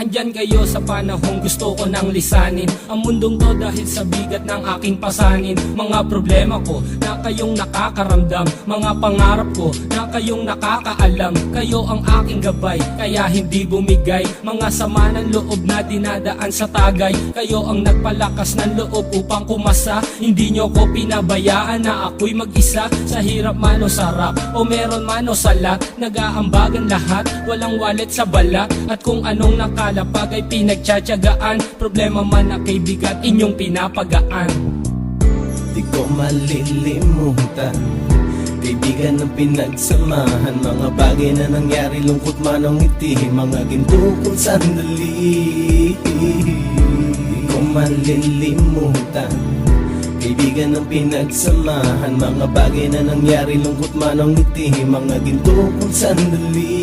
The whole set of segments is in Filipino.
Andyan kayo sa panahong gusto ko nang lisanin ang mundong to dahil sa bigat ng aking pasanin. Mga problema ko na kayong nakakaramdam, mga pangarap ko na kayong nakakaalam. Kayo ang aking gabay, kaya hindi bumigay. Mga sama ng loob na dinadaan sa tagay, kayo ang nagpalakas ng loob upang kumasa. Hindi nyo ko pinabayaan na ako'y mag-isa. Sa hirap man o sarap, o meron man o salat, nag-aambagan lahat, walang wallet sa balat. At kung anong nakalapag ay pinagtsatsagaan, problema man na kaibigan, inyong pinapagaan. Di ko malilimutan, kaibigan ng pinagsamahan, mga bagay na nangyari, lungkot man o ngiti, mga ginto kong sandali. Di ko malilimutan, kaibigan ng pinagsamahan, mga bagay na nangyari, lungkot man o ngiti, mga ginto kong sandali.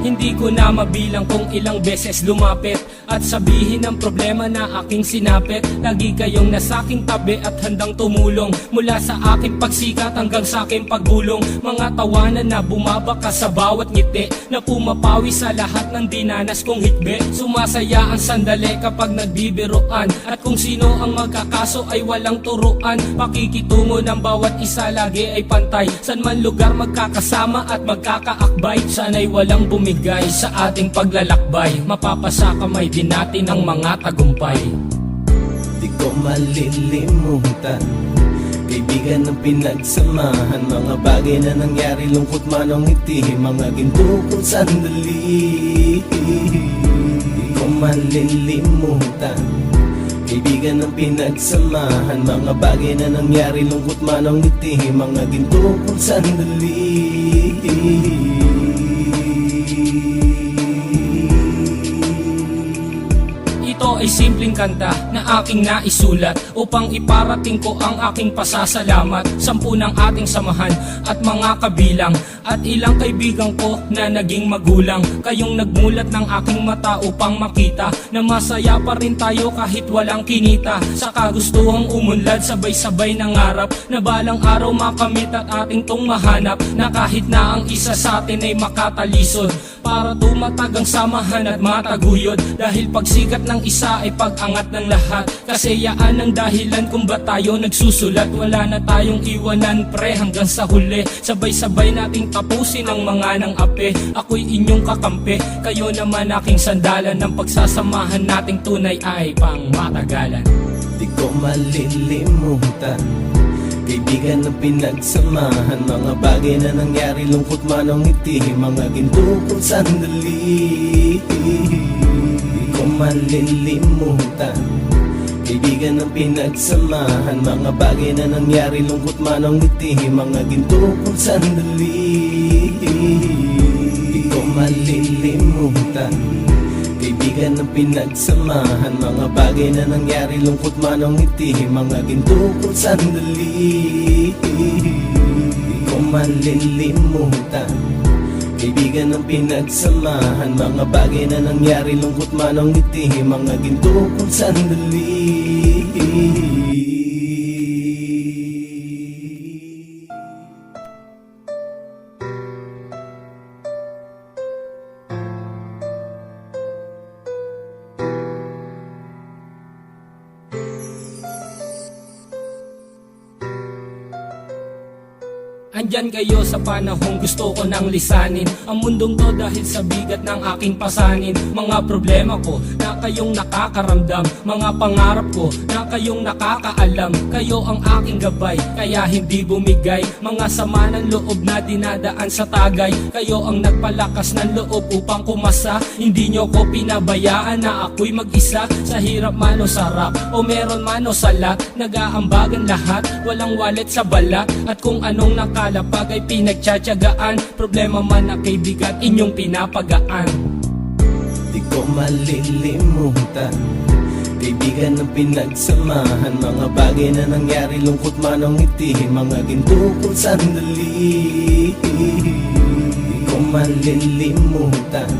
Hindi ko na mabilang kung ilang beses lumapit at sabihin ang problema na aking sinapit. Lagi kayong nasa aking tabi at handang tumulong, mula sa aking pagsikat hanggang sa aking paggulong. Mga tawanan na bumabaka sa bawat ngiti, na pumapawi sa lahat ng dinanas kong hitbe. Sumasaya ang sandali kapag nagbibiruan, at kung sino ang magkakaso ay walang turuan. Pakikitungo ng bawat isa lagi ay pantay, san man lugar magkakasama at magkakaakbay. Sana'y walang bumigay sa ating paglalakbay, mapapasa kamay din natin ang mga tagumpay. Di ko malilimutan, kaibigan ng pinagsamahan, mga bagay na nangyari, lungkot man o ngiti, mga ginto kong sandali. Di ko malilimutan, kaibigan ng pinagsamahan, mga bagay na nangyari, lungkot man o ngiti, mga ginto kong sandali. Ito ay simpleng kanta na aking naisulat upang iparating ko ang aking pasasalamat. 10 ng ating samahan at mga kabilang, at ilang kaibigan ko na naging magulang. Kayong nagmulat ng aking mata upang makita na masaya pa rin tayo kahit walang kinita. Sa kagustuhang umunlad, sabay-sabay nangarap na balang araw makamit at ating tong mahanap, na kahit na ang isa sa atin ay makatalisod, para tumatag ang samahan at mataguyod. Dahil pagsikat ng isa ay pag-angat ng lahat, kasi yaan ang dahilan kung ba't tayo nagsusulat. Wala na tayong iwanan pre hanggang sa huli, sabay-sabay nating tapusin ang mga nang ape. Ako'y inyong kakampi, kayo naman aking sandalan, ng pagsasamahan nating tunay ay pang matagalan. Di ko malilimutan, kaibigan ng pinagsamahan, mga bagay na nangyari, lungkot man o ngiti, mga ginto kong sandali. Di ko malilimutan, kaibigan ng pinagsamahan, mga bagay na nangyari, lungkot man o ngiti, mga ginto kong sandali. Di ko malilimutan, kaibigan ng pinagsamahan, mga bagay na nangyari, lungkot man o ngiti, mga ginto kong sandali. Di ko malilimutan, kaibigan ng pinagsamahan, mga bagay na nangyari, lungkot man o ngiti, mga ginto kong sandali. Andyan kayo sa panahong gusto ko nang lisanin ang mundong to dahil sa bigat ng aking pasanin. Mga problema ko na kayong nakakaramdam, mga pangarap ko na kayong nakakaalam. Kayo ang aking gabay, kaya hindi bumigay. Mga sama ng loob na dinadaan sa tagay, kayo ang nagpalakas ng loob upang kumasa. Hindi nyo ko pinabayaan na ako'y mag-isa. Sa hirap man o sarap, o meron man o salat, nag-aambagan lahat, walang wallet sa balat. At kung anong nakalapag ay pinagtsatsagaan, problema man na kaibigan, inyong pinapagaan. Di ko malilimutan, kaibigan ng pinagsamahan, mga bagay na nangyari, lungkot man o ngiti, mga ginto kong sandali. Di ko malilimutan,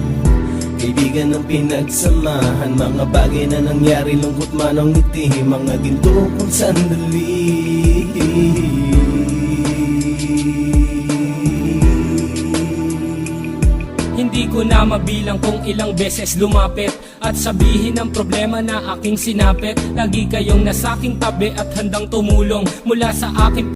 kaibigan ng pinagsamahan, mga bagay na nangyari, lungkot man o ngiti, mga ginto kong sandali. na mabilang kung ilang beses lumapit at sabihin ang problema na aking sinapit. Lagi kayong nasa aking tabi at handang tumulong mula sa aking